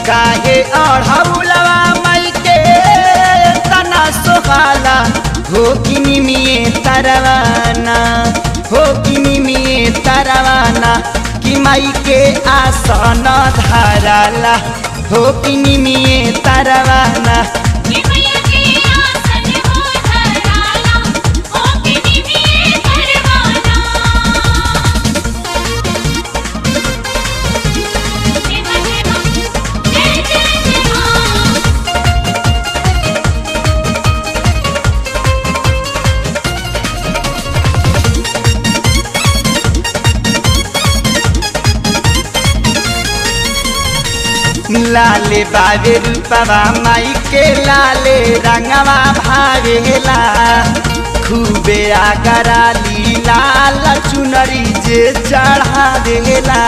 काहे अढ़ौलवा माई के तना सोहाला हो कि निमिये तरवाना हो कि निमिये तरवाना कि माई के आसन धराला हो कि निमिये तरवाना लाले बाबे रूपवा माई के लाले रंगवा भावेला खूबे आगराली लाल चुनरी जे चढ़ा देला